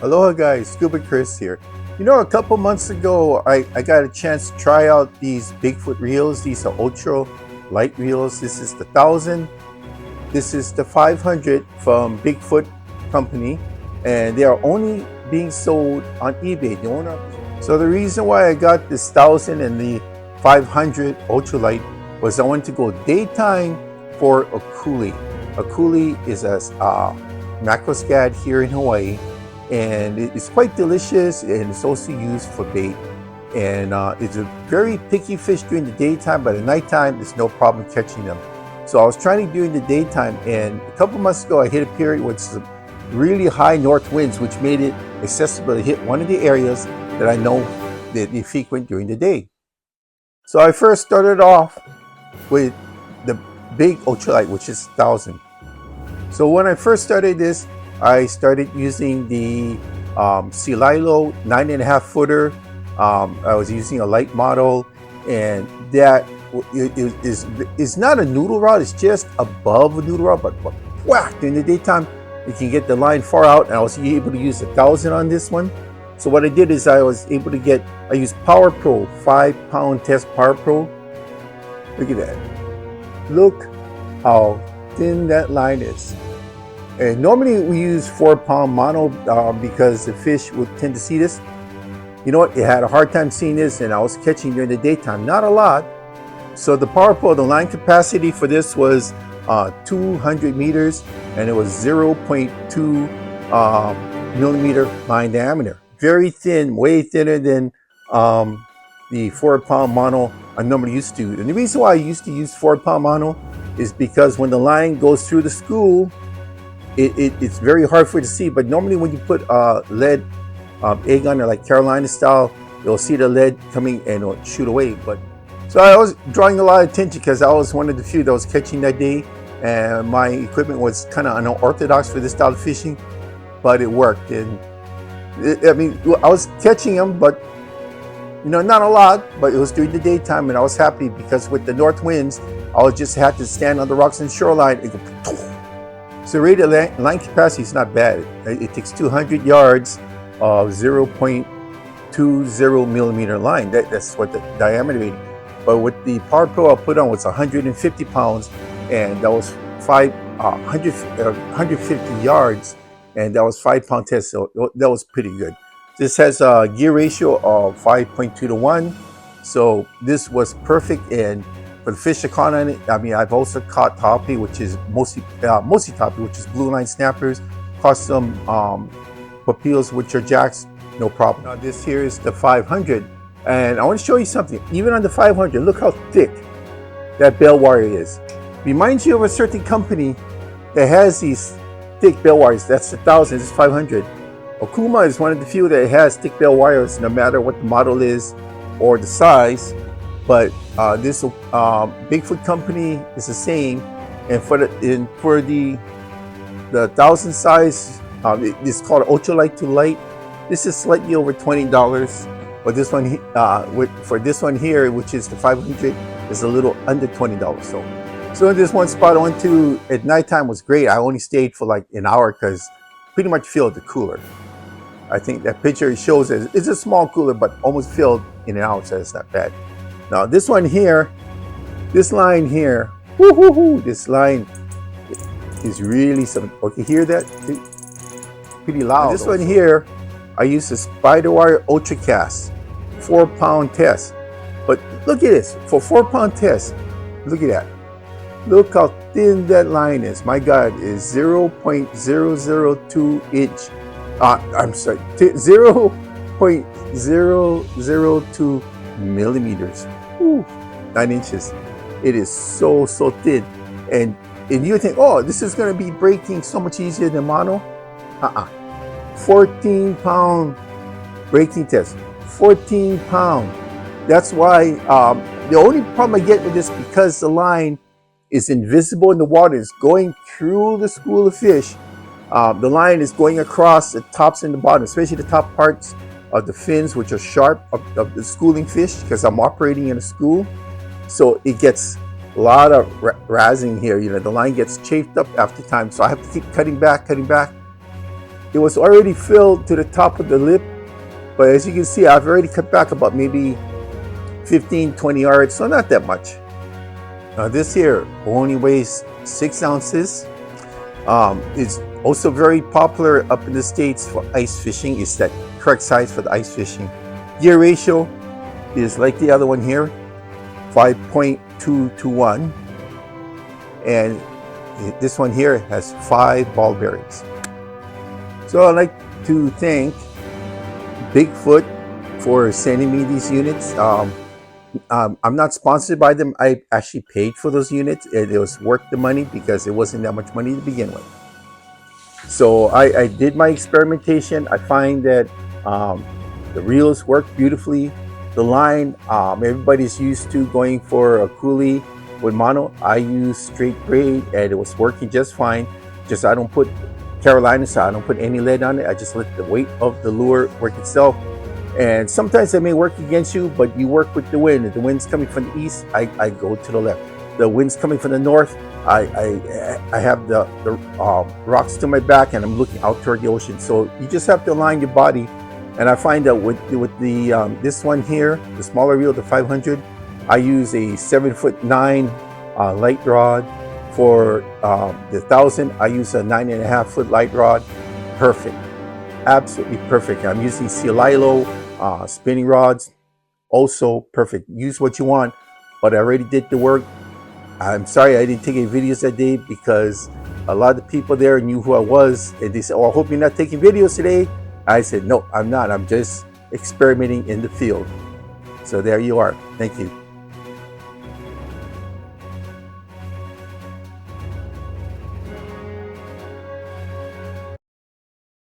Aloha guys, Scuba Chris here. You know, a couple months ago, I got a chance to try out these Bigfoot reels. These are ultra light reels. This is the 1000. This is the 500 from Bigfoot company. And they are only being sold on eBay. So the reason why I got this 1000 and the 500 ultralight was I wanted to go daytime for Akule. Akule is a macro scad here in Hawaii, and it's quite delicious, and it's also used for bait. And it's a very picky fish during the daytime, but at nighttime there's no problem catching them. So I was trying to do it in the daytime, and a couple months ago I hit a period with some really high north winds, which made it accessible to hit one of the areas that I know that they frequent during the day. So I first started off with the big ultralight, which is 1000. So when I first started this, I started using the Sililo 9.5 footer. I was using a light model, and that is not a noodle rod. It's just above a noodle rod, but whack, during the daytime you can get the line far out, and I was able to use 1000 on this one. So what I did is I was able to get, I used Power Pro, 5-pound test Power Pro. Look at that. Look how thin that line is. And normally we use 4-pound mono because the fish would tend to see this. You know what? It had a hard time seeing this, and I was catching during the daytime, not a lot. So the Power Pro, the line capacity for this was 200 meters, and it was 0.2 millimeter line diameter. Very thin, way thinner than the 4-pound mono I'm normally used to. And the reason why I used to use 4-pound mono is because when the line goes through the school, it's very hard for it to see. But normally when you put lead egg on there, like Carolina style, you'll see the lead coming and it'll shoot away. But so I was drawing a lot of attention because I was one of the few that was catching that day, and my equipment was kind of unorthodox for this style of fishing, but it worked. And I mean, I was catching them, but you know, not a lot, but it was during the daytime, and I was happy because with the north winds, I just had to stand on the rocks and shoreline and go. So rated line capacity is not bad. It takes 200 yards of 0.20 millimeter line. That's what the diameter is. But with the Power Pro I put on was 150 pounds, and that was 150 yards. And that was 5-pound test, so that was pretty good. This has a gear ratio of 5.2 to 1, so this was perfect. And for the fish I caught on it, I mean, I've also caught toppy, which is mostly toppy, which is blue line snappers. Caught some papillos, which are jacks, no problem. Now this here is the 500, and I want to show you something. Even on the 500, look how thick that bell wire is. Reminds you of a certain company that has these thick bell wires. That's the 1000. This is 500. Okuma is one of the few that has thick bell wires, no matter what the model is or the size. But this Bigfoot company is the same. And for the 1000 size, it's called ultralight to light. This is slightly over $20. But this one, for this one here, which is the 500, is a little under $20. So this one spot I went to at nighttime was great. I only stayed for like an hour because pretty much filled the cooler. I think that picture shows it. It's a small cooler, but almost filled in an hour, so it's not bad. Now this one here, this line here, this line is really something. Okay, hear that? Pretty loud. Now this one here, I used a spider wire ultra cast, 4-pound test. But look at this, for 4-pound test, look at that. Look how thin that line is. My God, is 0.002 inch. I'm sorry, 0.002 millimeters. 9 inches. It is so thin. And you think, oh, this is going to be breaking so much easier than mono. 14-pound breaking test. 14 pound. That's why the only problem I get with this, because the line is invisible in the water, it's going through the school of fish. The line is going across the tops and the bottom, especially the top parts of the fins, which are sharp of the schooling fish, because I'm operating in a school. So it gets a lot of razzing here. You know, the line gets chafed up after time, so I have to keep cutting back. it was already filled to the top of the lip, but as you can see, I've already cut back about maybe 15-20 yards, so not that much. This here only weighs 6 ounces. It's also very popular up in the States for ice fishing. It's that correct size for the ice fishing. Gear ratio is like the other one here, 5.2 to 1. And this one here has 5 ball bearings. So I'd like to thank Bigfoot for sending me these units. I'm not sponsored by them. I actually paid for those units. It was worth the money because it wasn't that much money to begin with. So I did my experimentation. I find that the reels work beautifully. The line, everybody's used to going for Akule with mono. I use straight braid and it was working just fine. Just I don't put Carolina, so I don't put any lead on it. I just let the weight of the lure work itself. And sometimes it may work against you, but you work with the wind. If the wind's coming from the east, I go to the left. The wind's coming from the north, I have the rocks to my back and I'm looking out toward the ocean. So you just have to align your body. And I find that with the this one here, the smaller reel, the 500, I use a 7'9" light rod. For the 1000, I use a 9.5-foot light rod. Perfect, absolutely perfect. I'm using Cililo spinning rods, also perfect. Use what you want, but I already did the work. I'm sorry I didn't take any videos that day because a lot of the people there knew who I was, and they said, "Oh, I hope you're not taking videos today." I said, "No, I'm not. I'm just experimenting in the field." So there you are. Thank you.